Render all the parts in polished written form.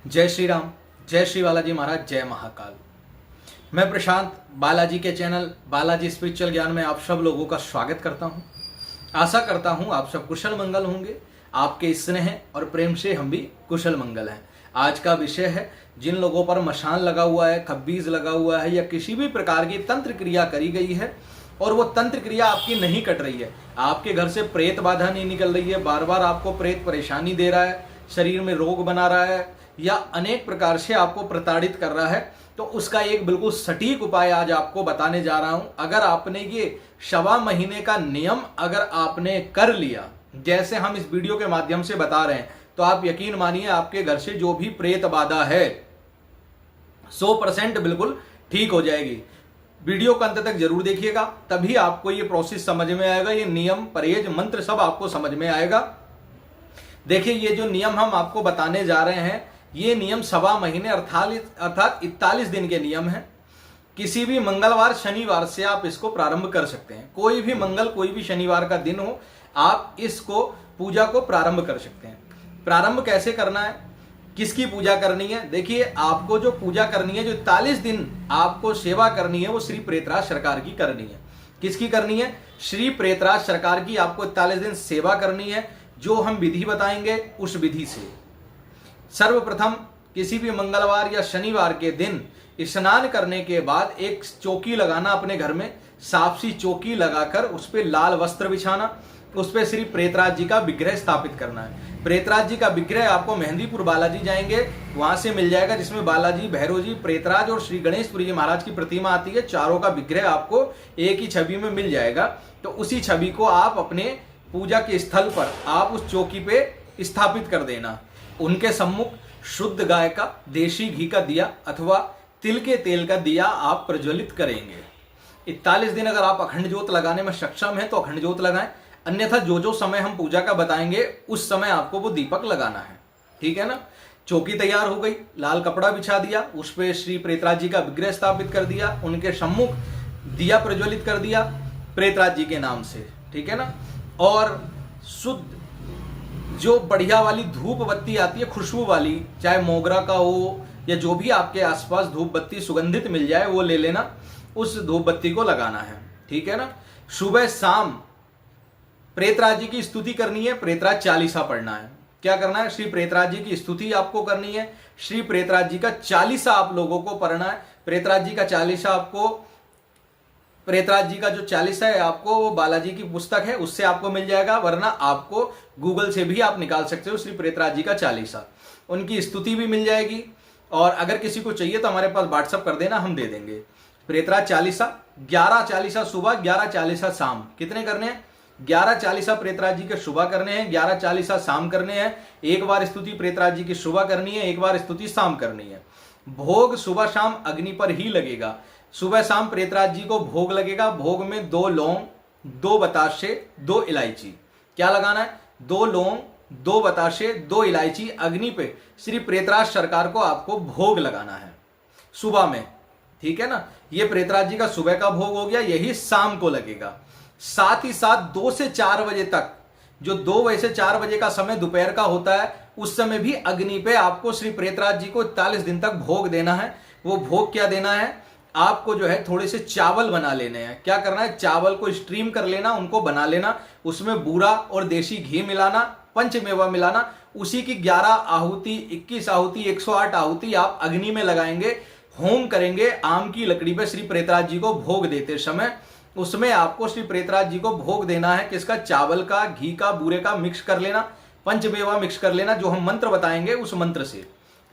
जय श्री राम, जय श्री बालाजी महाराज, जय महाकाल। मैं प्रशांत बालाजी के चैनल बालाजी स्पिरिचुअल ज्ञान में आप सब लोगों का स्वागत करता हूं। आशा करता हूं आप सब कुशल मंगल होंगे। आपके स्नेह और प्रेम से हम भी कुशल मंगल हैं। आज का विषय है, जिन लोगों पर मशान लगा हुआ है, खब्बीज लगा हुआ है या किसी भी प्रकार की तंत्र क्रिया करी गई है और वो तंत्र क्रिया आपकी नहीं कट रही है, आपके घर से प्रेत बाधा नहीं निकल रही है, बार बार आपको प्रेत परेशानी दे रहा है, शरीर में रोग बना रहा है या अनेक प्रकार से आपको प्रताड़ित कर रहा है, तो उसका एक बिल्कुल सटीक उपाय आज आपको बताने जा रहा हूं। अगर आपने ये 1.25 महीने का नियम अगर आपने कर लिया, जैसे हम इस वीडियो के माध्यम से बता रहे हैं, तो आप यकीन मानिए आपके घर से जो भी प्रेत बाधा है 100% बिल्कुल ठीक हो जाएगी। वीडियो को अंत तक जरूर देखिएगा, तभी आपको ये प्रोसेस समझ में आएगा, ये नियम परहेज मंत्र सब आपको समझ में आएगा। देखिए, ये जो नियम हम आपको बताने जा रहे हैं, ये नियम 1.25 महीने अर्थात 41 दिन के नियम है। किसी भी मंगलवार शनिवार से आप इसको प्रारंभ कर सकते हैं। कोई भी मंगल, कोई भी शनिवार का दिन हो, आप इसको पूजा को प्रारंभ कर सकते हैं। प्रारंभ कैसे करना है, किसकी पूजा करनी है? देखिए, आपको जो पूजा करनी है, जो 41 दिन आपको सेवा करनी है, वो श्री प्रेतराज सरकार की करनी है। किसकी करनी है? श्री प्रेतराज सरकार की आपको 41 दिन सेवा करनी है। जो हम विधि बताएंगे उस विधि से सर्वप्रथम किसी भी मंगलवार या शनिवार के दिन स्नान करने के बाद एक चौकी लगाना, अपने घर में साफ सी चौकी लगाकर उस पर लाल वस्त्र बिछाना, उस पर श्री प्रेतराज जी का विग्रह स्थापित करना है। प्रेतराज जी का विग्रह आपको मेहंदीपुर बालाजी जाएंगे, वहां से मिल जाएगा, जिसमें बालाजी, भैरव जी, प्रेतराज और श्री गणेशपुरी जी महाराज की प्रतिमा आती है। चारों का विग्रह आपको एक ही छवि में मिल जाएगा। तो उसी छवि को आप अपने पूजा के स्थल पर आप उस चौकी पे स्थापित कर देना। उनके सम्मुख शुद्ध गाय का देशी घी का दिया अथवा तिल के तेल का दिया आप प्रज्वलित करेंगे। 41 दिन अगर आप अखंड ज्योत लगाने में सक्षम है तो अखंड ज्योत लगाएं, अन्यथा जो समय हम पूजा का बताएंगे उस समय आपको वो दीपक लगाना है। ठीक है ना? चौकी तैयार हो गई, लाल कपड़ा बिछा दिया, उस पर श्री प्रेतराज जी का विग्रह स्थापित कर दिया, उनके सम्मुख दिया प्रज्वलित कर दिया प्रेतराज जी के नाम से। ठीक है ना? और शुद्ध जो बढ़िया वाली धूप बत्ती आती है, खुशबू वाली, चाहे मोगरा का हो या जो भी आपके आसपास धूप बत्ती सुगंधित मिल जाए वो ले लेना, उस धूप बत्ती को लगाना है। ठीक है ना? सुबह शाम प्रेतराज जी की स्तुति करनी है, प्रेतराज चालीसा पढ़ना है। क्या करना है? श्री प्रेतराज जी की स्तुति आपको करनी है, श्री प्रेतराज जी का चालीसा आप लोगों को पढ़ना है। प्रेतराज जी का चालीसा आपको, प्रेतराज जी का जो चालीसा है आपको वो बालाजी की पुस्तक है उससे आपको मिल जाएगा, वरना आपको गूगल से भी आप निकाल सकते हो श्री प्रेतराज जी का चालीसा। उनकी स्तुति भी मिल जाएगी। और अगर किसी को चाहिए तो हमारे पास व्हाट्सअप कर देना, हम दे देंगे। प्रेतराज चालीसा 11 चालीसा सुबह, 11 चालीसा शाम। कितने करने हैं? 11 चालीसा प्रेतराज जी के सुबह करने हैं, 11 चालीसा शाम करने हैं। एक बार स्तुति प्रेतराज जी की सुबह करनी है, एक बार स्तुति शाम करनी है। भोग सुबह शाम अग्नि पर ही लगेगा। सुबह शाम प्रेतराज जी को भोग लगेगा। भोग में 2 लौंग, 2 बताशे, 2 इलायची। क्या लगाना है? 2 लौंग, 2 बताशे, 2 इलायची अग्नि पे श्री प्रेतराज सरकार को आपको भोग लगाना है सुबह में। ठीक है ना? ये प्रेतराज जी का सुबह का भोग हो गया, यही शाम को लगेगा। साथ ही साथ 2 से 4 बजे तक, जो 2 बजे से 4 बजे का समय दोपहर का होता है, उस समय भी अग्नि पे आपको श्री प्रेतराज जी को 41 दिन तक भोग देना है। वो भोग क्या देना है? आपको जो है थोड़े से चावल बना लेने हैं। क्या करना है? चावल को स्ट्रीम कर लेना, उनको बना लेना, उसमें बूरा और देशी घी मिलाना, पंचमेवा मिलाना, उसी की 11 आहुति, 21 आहुति, 108 आहुति आप अग्नि में लगाएंगे, होम करेंगे आम की लकड़ी पे श्री प्रेतराज जी को भोग देते समय। उसमें आपको श्री प्रेतराज जी को भोग देना है किसका? चावल का, घी का, बूरे का मिक्स कर लेना, पंचमेवा मिक्स कर लेना, जो हम मंत्र बताएंगे उस मंत्र से।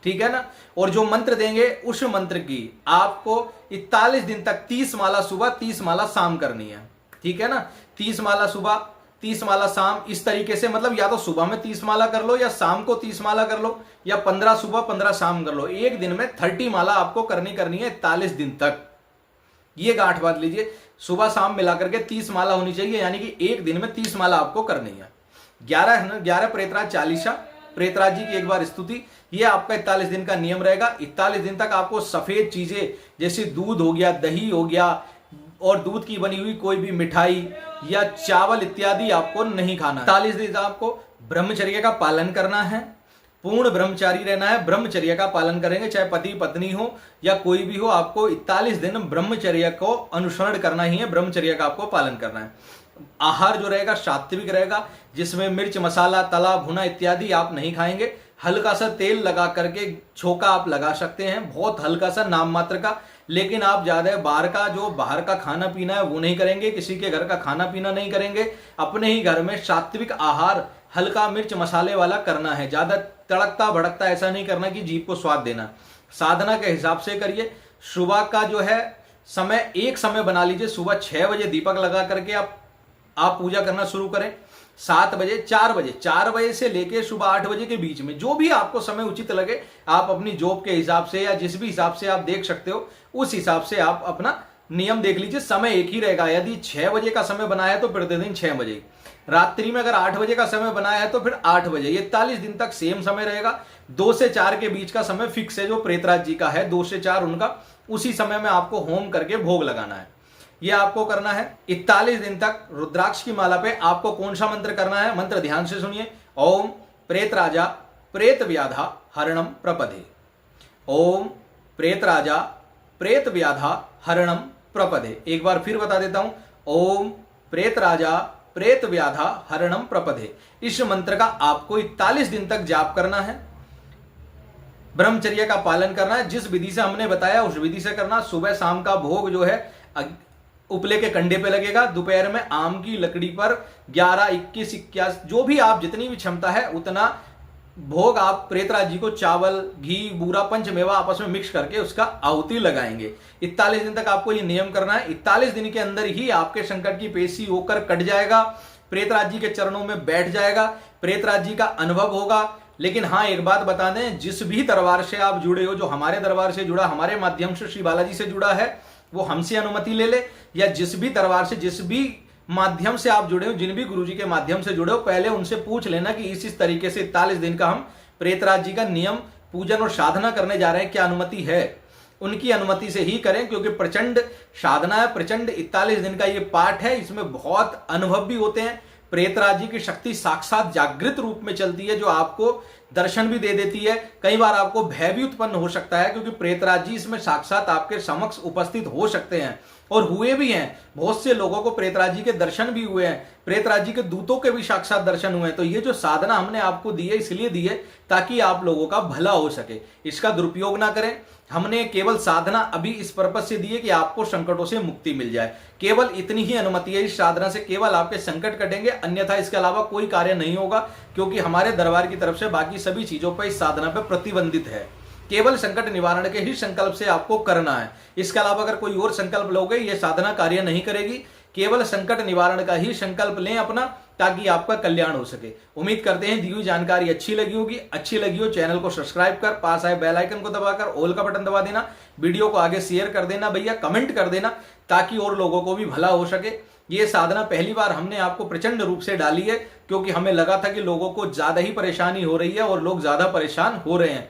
ठीक है ना? और जो मंत्र देंगे उस मंत्र की आपको 41 दिन तक 30 माला सुबह, 30 माला शाम करनी है। ठीक है ना? 30 माला सुबह, 30 माला शाम, इस तरीके से, मतलब या तो सुबह में 30 माला कर लो या शाम को 30 माला कर लो, या 15 सुबह 15 शाम कर लो। एक दिन में 30 माला आपको करनी है 41 दिन तक। ये गांठ बांध लीजिए, सुबह शाम मिलाकर के 30 माला होनी चाहिए, यानी कि एक दिन में 30 माला आपको करनी है। 11 प्रेतराज चालीसा, प्रेतराज जी की एक बार स्तुति, ये आपका 41 दिन का नियम रहेगा। 41 दिन तक आपको सफेद चीजें जैसे दूध हो गया, दही हो गया और दूध की बनी हुई कोई भी मिठाई या चावल इत्यादि आपको नहीं खाना। 41 दिन आपको ब्रह्मचर्य का पालन करना है। पूर्ण ब्रह्मचारी रहना है, ब्रह्मचर्य का पालन करेंगे, चाहे पति पत्नी हो या कोई भी हो, आपको 41 दिन ब्रह्मचर्य को अनुसरण करना ही है, ब्रह्मचर्य का आपको पालन करना है। आहार जो रहेगा सात्विक रहेगा, जिसमें मिर्च मसाला तला भुना इत्यादि आप नहीं खाएंगे। हल्का सा तेल लगा करके छोका आप लगा सकते हैं, बहुत हल्का सा नाम मात्र का, लेकिन आप ज्यादा बाहर का खाना पीना है वो नहीं करेंगे, किसी के घर का खाना पीना नहीं करेंगे। अपने ही घर में सात्विक आहार हल्का मिर्च मसाले वाला करना है, ज्यादा तड़कता भड़कता ऐसा नहीं करना कि जीभ को स्वाद देना। साधना के हिसाब से करिए। सुबह का जो है समय एक समय बना लीजिए, सुबह 6 बजे दीपक लगा करके आप पूजा करना शुरू करें। 7 बजे 4 बजे से लेके सुबह 8 बजे के बीच में जो भी आपको समय उचित लगे, आप अपनी जॉब के हिसाब से या जिस भी हिसाब से आप देख सकते हो उस हिसाब से आप अपना नियम देख लीजिए। समय एक ही रहेगा, यदि 6 बजे का समय बनाया है तो प्रतिदिन 6 बजे, रात्रि में अगर 8 बजे का समय बनाया है तो फिर 8 बजे। ये 41 दिन तक सेम समय रहेगा। 2 से 4 के बीच का समय फिक्स है जो प्रेतराज जी का है, 2 से 4 उनका, उसी समय में आपको होम करके भोग लगाना है। ये आपको करना है 41 दिन तक। रुद्राक्ष की माला पे आपको कौन सा मंत्र करना है, मंत्र ध्यान से सुनिए। ओम प्रेत राजा प्रेत व्याधा हरणम प्रपदे। ओम प्रेत राजा प्रेत व्याधा हरणम प्रपदे। एक बार फिर बता देता हूं, ओम प्रेत राजा प्रेत व्याधा हरणम प्रपदे। इस मंत्र का आपको 41 दिन तक जाप करना है, ब्रह्मचर्य का पालन करना है। जिस विधि से हमने बताया उस विधि से करना। सुबह शाम का भोग जो है उपले के कंडे पे लगेगा, दोपहर में आम की लकड़ी पर 11, 21, 21 जो भी आप जितनी भी क्षमता है उतना भोग आप प्रेतराज जी को चावल घी बूरा पंचमेवा आपस में मिक्स करके उसका आहुति लगाएंगे। 41 दिन तक आपको ये नियम करना है। 41 दिन के अंदर ही आपके संकट की पेशी होकर कट जाएगा, प्रेतराज जी के चरणों में बैठ जाएगा, प्रेतराज जी का अनुभव होगा। लेकिन हाँ, एक बात बता दें, जिस भी दरबार से आप जुड़े हो, जो हमारे दरबार से जुड़ा, हमारे माध्यम से श्री बालाजी से जुड़ा है, वो हमसे अनुमति ले ले, या जिस भी दरबार से जिस भी माध्यम से आप जुड़े हो, जिन भी गुरुजी के माध्यम से जुड़े हो, पहले उनसे पूछ लेना कि इस तरीके से 41 दिन का हम प्रेतराज जी का नियम पूजन और साधना करने जा रहे हैं, क्या अनुमति है। उनकी अनुमति से ही करें, क्योंकि प्रचंड साधना है, प्रचंड 41 दिन का ये पाठ है। इसमें बहुत अनुभव भी होते हैं। प्रेतराज जी की शक्ति साक्षात जागृत रूप में चलती है, जो आपको दर्शन भी दे देती है। कई बार आपको भय भी उत्पन्न हो सकता है, क्योंकि प्रेतराज जी इसमें साक्षात आपके समक्ष उपस्थित हो सकते हैं और हुए भी हैं। बहुत से लोगों को प्रेतराज जी के दर्शन भी हुए हैं, प्रेतराज जी के दूतों के भी साक्षात दर्शन हुए हैं। तो ये जो साधना हमने आपको दी है, इसलिए दी है ताकि आप लोगों का भला हो सके। इसका दुरुपयोग ना करें। हमने केवल साधना अभी इस पर्पज से दी है कि आपको संकटों से मुक्ति मिल जाए। केवल इतनी ही अनुमति है। इस साधना से केवल आपके संकट कटेंगे, अन्यथा इसके अलावा कोई कार्य नहीं होगा, क्योंकि हमारे दरबार की तरफ से बाकी सभी चीजों पर इस साधना पर प्रतिबंधित है। केवल संकट निवारण के ही संकल्प से आपको करना है। इसके अलावा अगर कोई और संकल्प लोगे, ये साधना कार्य नहीं करेगी। केवल संकट निवारण का ही संकल्प लें अपना, ताकि आपका कल्याण हो सके। उम्मीद करते हैं दी हुई जानकारी अच्छी लगी होगी। अच्छी लगी हो चैनल को सब्सक्राइब कर, पास आए बेल आइकन को दबाकर ऑल का बटन दबा देना। वीडियो को आगे शेयर कर देना भैया, कमेंट कर देना, ताकि और लोगों को भी भला हो सके। ये साधना पहली बार हमने आपको प्रचंड रूप से डाली है, क्योंकि हमें लगा था कि लोगों को ज्यादा ही परेशानी हो रही है और लोग ज्यादा परेशान हो रहे हैं।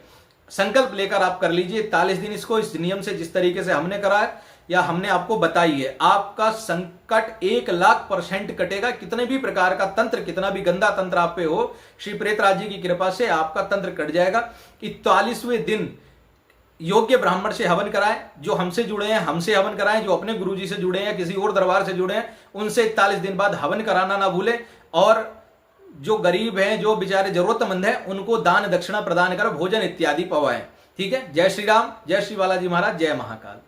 संकल्प लेकर आप कर लीजिए 41 दिन इसको, इस नियम से जिस तरीके से हमने करा है या हमने आपको बताई है, आपका संकट 1,00,000% कटेगा। कितने भी प्रकार का तंत्र, कितना भी गंदा तंत्र आप पे हो, श्री प्रेतराज जी की कृपा से आपका तंत्र कट जाएगा। 41वें दिन योग्य ब्राह्मण से हवन कराएं, जो हमसे जुड़े हैं हमसे हवन कराएं, जो अपने गुरुजी से जुड़े हैं, किसी और दरबार से जुड़े हैं, उनसे 41 दिन बाद हवन कराना ना भूलें। और जो गरीब हैं, जो बेचारे जरूरतमंद हैं, उनको दान दक्षिणा प्रदान कर भोजन इत्यादि पवाएं। ठीक है। जय श्री राम, जय श्री बालाजी महाराज, जय महाकाल।